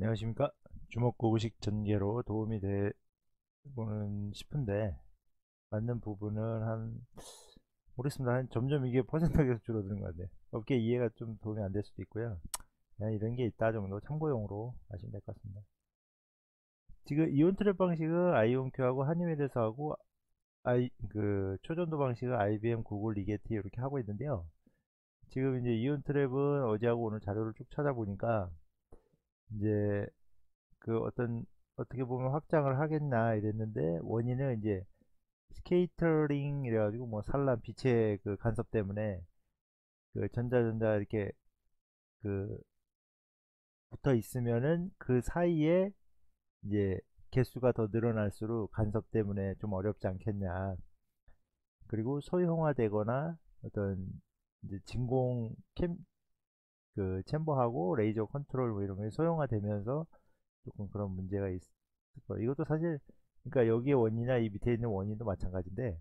안녕하십니까. 주먹구구식 전개로 도움이 되고는 싶은데 맞는 부분은 모르겠습니다. 점점 이게 퍼센트가 계속 줄어드는 것 같아요. 업계 이해가 좀 도움이 안 될 수도 있고요. 그냥 이런 게 있다 정도 참고용으로 하시면 될 것 같습니다. 지금 이온 트랩 방식은 아이온큐하고 한이웰에서 하고 초전도 방식은 IBM, 구글, 리게티 이렇게 하고 있는데요. 지금 이제 이온 트랩은 어제하고 오늘 자료를 쭉 찾아보니까 이제 어떻게 보면 확장을 하겠나 이랬는데 원인은 이제 스케이터링 이래가지고 뭐 산란 빛의 그 간섭 때문에 그 전자 이렇게 그 붙어 있으면은 그 사이에 이제 개수가 더 늘어날수록 간섭 때문에 좀 어렵지 않겠냐. 그리고 소형화되거나 어떤 이제 진공 챔버하고 레이저 컨트롤 뭐 이런 게 소형화되면서 조금 그런 문제가 있을 거예요. 이것도 사실 그러니까 여기에 원인이나 이 밑에 있는 원인도 마찬가지인데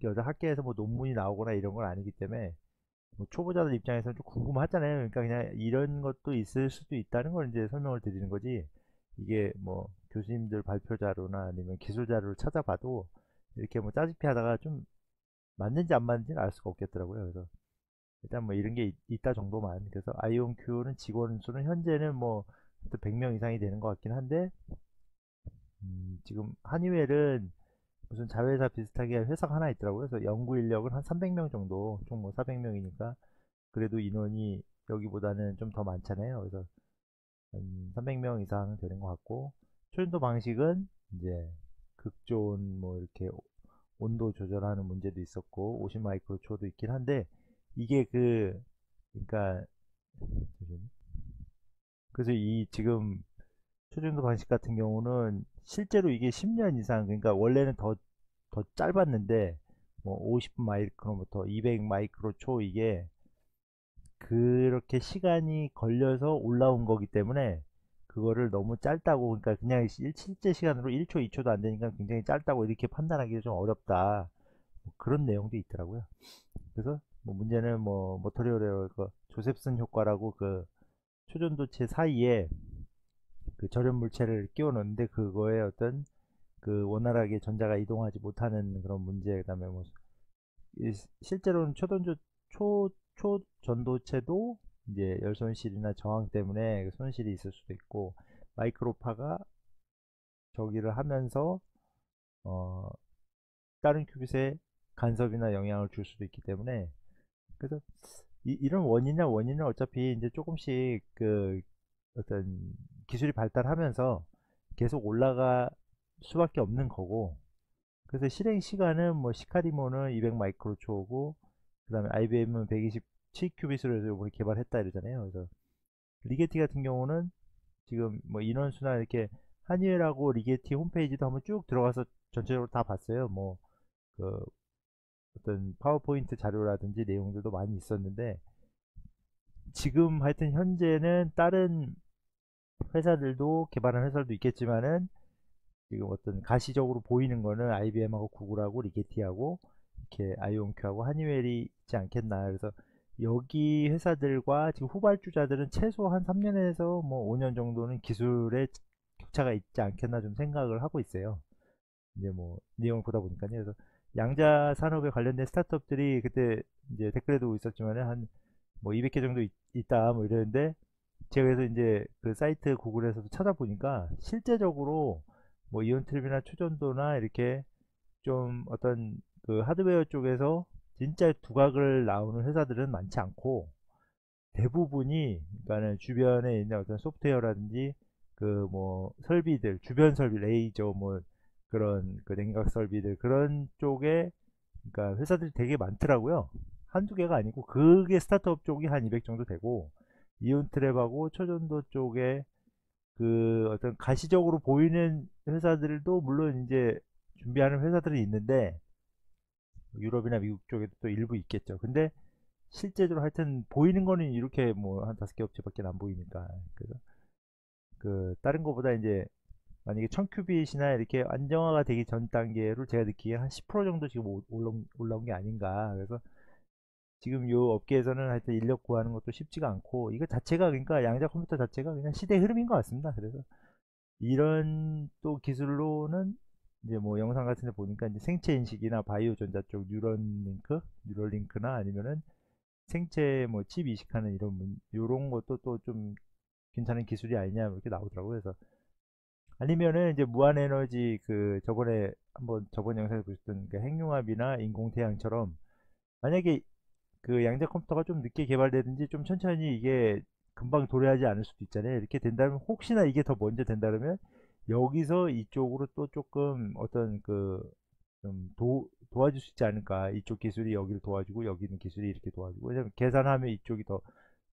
여자 학계에서 뭐 논문이 나오거나 이런 건 아니기 때문에 뭐 초보자들 입장에서는 좀 궁금하잖아요. 그러니까 그냥 이런 것도 있을 수도 있다는 걸 이제 설명을 드리는 거지. 이게 뭐 교수님들 발표 자료나 아니면 기술 자료를 찾아봐도 이렇게 뭐 짜집기 하다가 좀 맞는지 안 맞는지는 알 수가 없겠더라고요. 그래서 일단 뭐 이런 게 있다 정도만. 그래서 아이온큐는 직원 수는 현재는 뭐 100명 이상이 되는 것 같긴 한데 지금 한이웰은 무슨 자회사 비슷하게 회사가 하나 있더라고요. 그래서 연구 인력은 한 300명 정도, 총 뭐 400명이니까 그래도 인원이 여기보다는 좀 더 많잖아요. 그래서 한 300명 이상 되는 것 같고 초전도 방식은 이제 극조온 뭐 이렇게 온도 조절하는 문제도 있었고 50 마이크로 초도 있긴 한데 이게 그러니까 그래서 이 지금 초전도 방식 같은 경우는 실제로 이게 10년 이상 그러니까 원래는 더 짧았는데 뭐 50 마이크로부터 200 마이크로 초 이게 그렇게 시간이 걸려서 올라온 거기 때문에 그거를 너무 짧다고 그러니까 그냥 실제 시간으로 1초, 2초도 안 되니까 굉장히 짧다고 이렇게 판단하기가 좀 어렵다. 뭐 그런 내용도 있더라고요. 그래서 뭐 문제는 뭐 모터리얼의 그 조셉슨 효과라고 그 초전도체 사이에 그 절연 물체를 끼워 넣는데 그거에 어떤 그 원활하게 전자가 이동하지 못하는 그런 문제 그다음에 뭐 실제로는 초전도체도 이제 열 손실이나 저항 때문에 그 손실이 있을 수도 있고 마이크로파가 저기를 하면서 어 다른 큐빗에 간섭이나 영향을 줄 수도 있기 때문에 그래서 이런 원인은 어차피 이제 조금씩 그 어떤 기술이 발달하면서 계속 올라갈 수밖에 없는 거고 그래서 실행 시간은 뭐 시카리모는 200 마이크로초고 그다음에 IBM은 127 큐빗으로 해서 이번에 개발했다 이러잖아요. 그래서 리게티 같은 경우는 지금 뭐 인원수나 이렇게 한유엘하고 리게티 홈페이지도 한번 쭉 들어가서 전체적으로 다 봤어요. 뭐 그 어떤 파워포인트 자료라든지 내용들도 많이 있었는데 지금 하여튼 현재는 다른 회사들도 개발한 회사들도 있겠지만은 지금 어떤 가시적으로 보이는 거는 IBM하고 구글하고 리게티하고 이렇게 아이온큐하고 하니웰이 있지 않겠나. 그래서 여기 회사들과 지금 후발주자들은 최소 한 3년에서 뭐 5년 정도는 기술의 격차가 있지 않겠나 좀 생각을 하고 있어요. 이제 뭐 내용을 보다 보니까요. 그래서 양자 산업에 관련된 스타트업들이 그때 이제 댓글에도 있었지만은 한 뭐 200개 정도 있다 뭐 이랬는데 제가 그래서 이제 그 사이트 구글에서도 찾아보니까 실제적으로 뭐 이온트랩이나 초전도나 이렇게 좀 어떤 그 하드웨어 쪽에서 진짜 두각을 나오는 회사들은 많지 않고 대부분이 그러니까는 주변에 있는 어떤 소프트웨어라든지 그 뭐 설비들 주변 설비 레이저 뭐 그런 그 냉각 설비들 그런 쪽에 그러니까 회사들이 되게 많더라고요. 한두 개가 아니고 그게 스타트업 쪽이 한 200 정도 되고 이온트랩하고 초전도 쪽에 그 어떤 가시적으로 보이는 회사들도 물론 이제 준비하는 회사들이 있는데 유럽이나 미국 쪽에도 또 일부 있겠죠. 근데 실제적으로 하여튼 보이는 거는 이렇게 뭐 한 다섯 개 업체밖에 안 보이니까 그래서 그 다른 거보다 이제 만약에 1000큐빗이나 이렇게 안정화가 되기 전 단계를 제가 느끼기에 한 10% 정도 지금 올라온 게 아닌가. 그래서 지금 요 업계에서는 하여튼 인력 구하는 것도 쉽지가 않고, 이거 자체가, 그러니까 양자 컴퓨터 자체가 그냥 시대의 흐름인 것 같습니다. 그래서 이런 또 기술로는 이제 뭐 영상 같은 데 보니까 이제 생체 인식이나 바이오 전자 쪽 뉴럴링크나 아니면은 생체 뭐 칩 이식하는 요런 것도 또 좀 괜찮은 기술이 아니냐 이렇게 나오더라고요. 그래서 아니면은 이제 무한에너지, 그 저번에 한번 저번 영상에 보셨던 그 핵융합이나 인공태양처럼, 만약에 그 양자 컴퓨터가 좀 늦게 개발되든지 좀 천천히 이게 금방 도래하지 않을 수도 있잖아요. 이렇게 된다면, 혹시나 이게 더 먼저 된다 그러면 여기서 이쪽으로 또 조금 어떤 그 좀 도와줄 수 있지 않을까. 이쪽 기술이 여기를 도와주고 여기 있는 기술이 이렇게 도와주고, 왜냐면 계산하면 이쪽이 더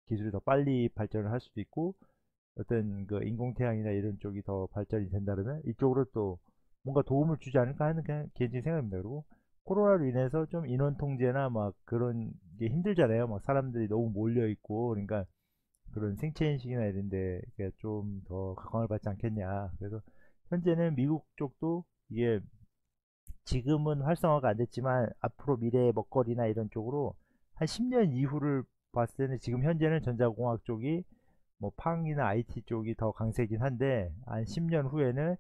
기술이 더 빨리 발전을 할 수도 있고, 어떤 그 인공태양이나 이런 쪽이 더 발전이 된다 그러면 이쪽으로 또 뭔가 도움을 주지 않을까 하는 그냥 개인적인 생각입니다. 그리고 코로나로 인해서 좀 인원 통제나 막 그런 게 힘들잖아요. 막 사람들이 너무 몰려 있고, 그러니까 그런 생체 인식이나 이런 데 좀 더 각광을 받지 않겠냐. 그래서 현재는 미국 쪽도 이게 지금은 활성화가 안 됐지만 앞으로 미래의 먹거리나 이런 쪽으로 한 10년 이후를 봤을 때는, 지금 현재는 전자공학 쪽이 뭐 팡이나 IT 쪽이 더 강세긴 한데, 한 10년 후에는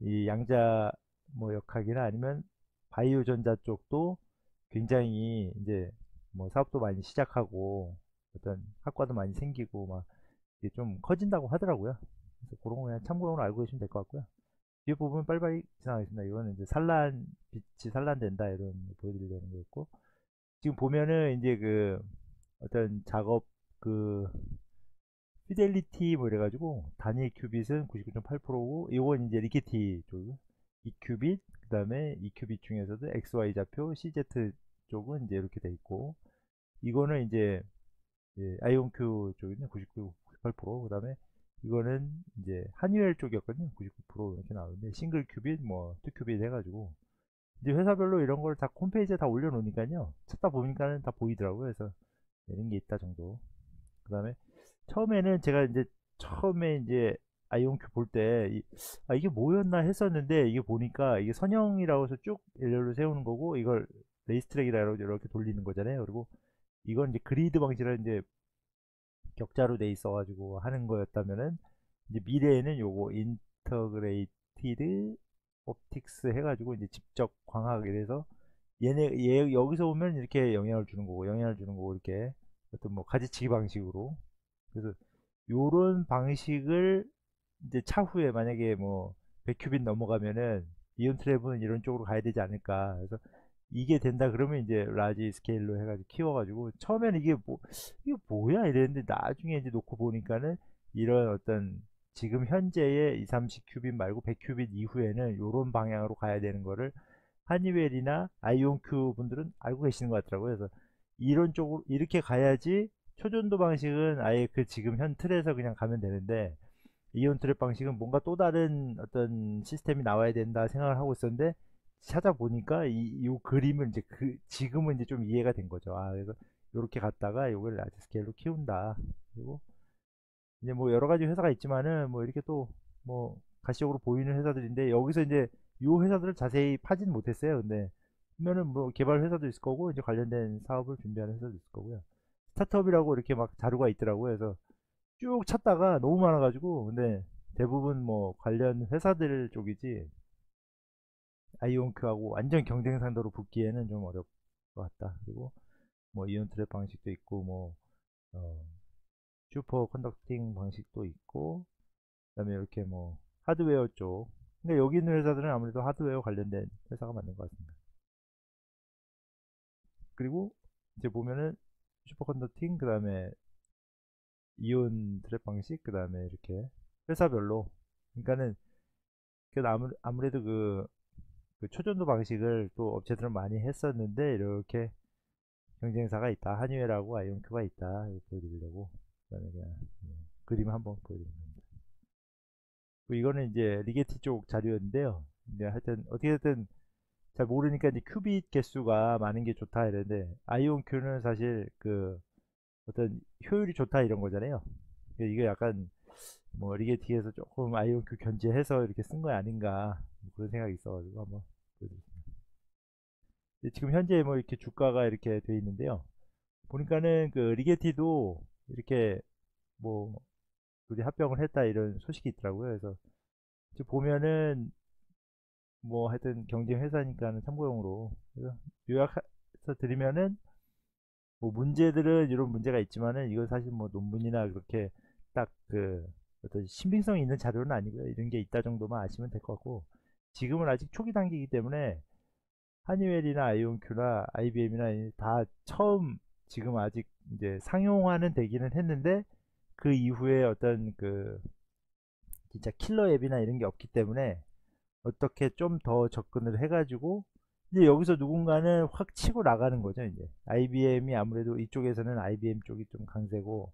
이 양자 뭐 역학이나 아니면 바이오 전자 쪽도 굉장히 이제 뭐 사업도 많이 시작하고 어떤 학과도 많이 생기고 막 이게 좀 커진다고 하더라고요. 그래서 그런 거 그냥 참고용으로 알고 계시면 될 것 같고요. 뒤에 부분 빨리빨리 지나가겠습니다. 이거는 이제 빛이 산란된다 이런 거 보여드리려는 거였고, 지금 보면은 이제 그 어떤 작업, 그 피델리티 뭐 이래가지고 단위 큐빗은 99.8%고, 이건 이제 리케티 쪽 2큐빗, 그 다음에 2큐빗 중에서도 XY 좌표 CZ 쪽은 이제 이렇게 돼 있고, 이거는 이제 아이온큐 쪽이네 99, 98%. 그 다음에 이거는 이제 한유엘 쪽이었거든요. 99% 이렇게 나오는데, 싱글 큐빗 뭐 투 큐빗 해가지고 이제 회사별로 이런 걸 다 홈페이지에 다 올려놓으니까요. 찾다 보니까는 다 보이더라고요. 그래서 이런 게 있다 정도. 그 다음에 처음에는 제가 이제 처음에 이제 아이온큐 볼 때 이게 뭐였나 했었는데, 이게 보니까 이게 선형이라고 해서 쭉 일렬로 세우는 거고, 이걸 레이스트랙이라고 이렇게 돌리는 거잖아요. 그리고 이건 이제 그리드 방식으로 이제 격자로 돼 있어 가지고 하는 거였다면은, 이제 미래에는 요거 인터그레이티드 옵틱스 해가지고 이제 직접 광학에 대해서 얘 여기서 보면 이렇게 영향을 주는 거고, 이렇게 어떤 뭐 가지치기 방식으로. 그래서 요런 방식을 이제 차후에 만약에 뭐 100큐빗 넘어가면은 이온 트랩은 이런 쪽으로 가야 되지 않을까. 그래서 이게 된다 그러면 이제 라지 스케일로 해가지고 키워가지고, 처음에는 이게 뭐야 이랬는데, 나중에 이제 놓고 보니까는 이런 어떤 지금 현재의 2, 30큐빗 말고 100큐빗 이후에는 이런 방향으로 가야 되는 거를 하니웰이나 아이온큐 분들은 알고 계시는 것 같더라고요. 그래서 이런 쪽으로 이렇게 가야지, 초전도 방식은 아예 그 지금 현 틀에서 그냥 가면 되는데, 이온 트랩 방식은 뭔가 또 다른 어떤 시스템이 나와야 된다 생각을 하고 있었는데, 찾아보니까 이 그림을 이제 지금은 이제 좀 이해가 된 거죠. 아, 그래서 이렇게 갔다가 이걸 라지 스케일로 키운다. 그리고 이제 뭐 여러 가지 회사가 있지만은, 뭐 이렇게 또 뭐 가시적으로 보이는 회사들인데, 여기서 이제 요 회사들을 자세히 파진 못했어요. 근데 보면은 뭐 개발 회사도 있을 거고, 이제 관련된 사업을 준비하는 회사도 있을 거고요. 스타트업이라고 이렇게 막 자료가 있더라고요. 그래서 쭉 찾다가 너무 많아가지고, 근데 대부분 뭐 관련 회사들 쪽이지 아이온큐하고 완전 경쟁상도로 붙기에는 좀 어려울 것 같다. 그리고 뭐 이온 트랩 방식도 있고, 뭐 어, 슈퍼 컨덕팅 방식도 있고, 그다음에 이렇게 뭐 하드웨어 쪽. 근데 여기 있는 회사들은 아무래도 하드웨어 관련된 회사가 맞는 것 같습니다. 그리고 이제 보면은 슈퍼 컨덕팅, 그다음에 이온 트랩 방식, 그다음에 이렇게 회사별로. 그러니까는 아무래도 그 초전도 방식을 또 업체들은 많이 했었는데, 이렇게 경쟁사가 있다. 한유엘하고 아이온큐가 있다. 이거 보여드리려고. 그다음에 그냥 그림 한번 보여드립니다. 이거는 이제 리게티 쪽 자료였는데요. 근데 하여튼 어떻게 됐든 잘 모르니까 이제 큐빗 개수가 많은 게 좋다 이랬는데, 아이온큐는 사실 그 어떤 효율이 좋다 이런 거잖아요. 이게 약간 뭐 리게티에서 조금 아이온큐 견제해서 이렇게 쓴 거 아닌가, 뭐 그런 생각이 있어가지고 한번 보여드렸습니다. 지금 현재 뭐 이렇게 주가가 이렇게 돼 있는데요. 보니까는 그 리게티도 이렇게 뭐 둘이 합병을 했다 이런 소식이 있더라고요. 그래서 지금 보면은 뭐 하여튼 경쟁 회사니까는 참고용으로 그래서 요약해서 드리면은 뭐 문제들은 이런 문제가 있지만은 이건 사실 뭐 논문이나 그렇게 딱 그 어떤 신빙성이 있는 자료는 아니고요. 이런 게 있다 정도만 아시면 될 것 같고 지금은 아직 초기 단계이기 때문에 하니웰이나 아이온큐나 IBM이나 다 처음 지금 아직 이제 상용화는 되기는 했는데 그 이후에 어떤 그 진짜 킬러 앱이나 이런 게 없기 때문에 어떻게 좀 더 접근을 해가지고 이제 여기서 누군가는 확 치고 나가는 거죠. 이제 IBM이 아무래도 이쪽에서는 IBM 쪽이 좀 강세고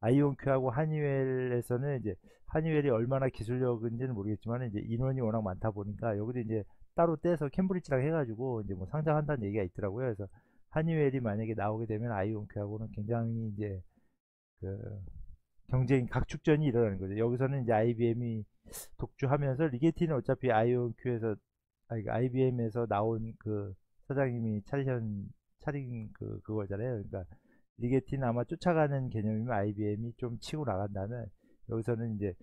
아이온큐하고 하니웰에서는 이제 하니웰이 얼마나 기술력인지는 모르겠지만 이제 인원이 워낙 많다 보니까 여기도 이제 따로 떼서 캠브리지랑 해가지고 이제 뭐 상장한다는 얘기가 있더라고요. 그래서 하니웰이 만약에 나오게 되면 아이온큐하고는 굉장히 이제 그 경쟁 각축전이 일어나는 거죠. 여기서는 이제 IBM이 독주하면서 리게티는 어차피 아이온큐에서 아니 IBM에서 나온 그 사장님이 차린 그거잖아요. 그러니까 리게티는 아마 쫓아가는 개념이면 IBM이 좀 치고 나간다면 여기서는 이제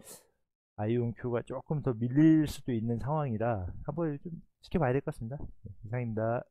아이온큐가 조금 더 밀릴 수도 있는 상황이라 한번 좀 지켜봐야 될 것 같습니다. 네, 이상입니다.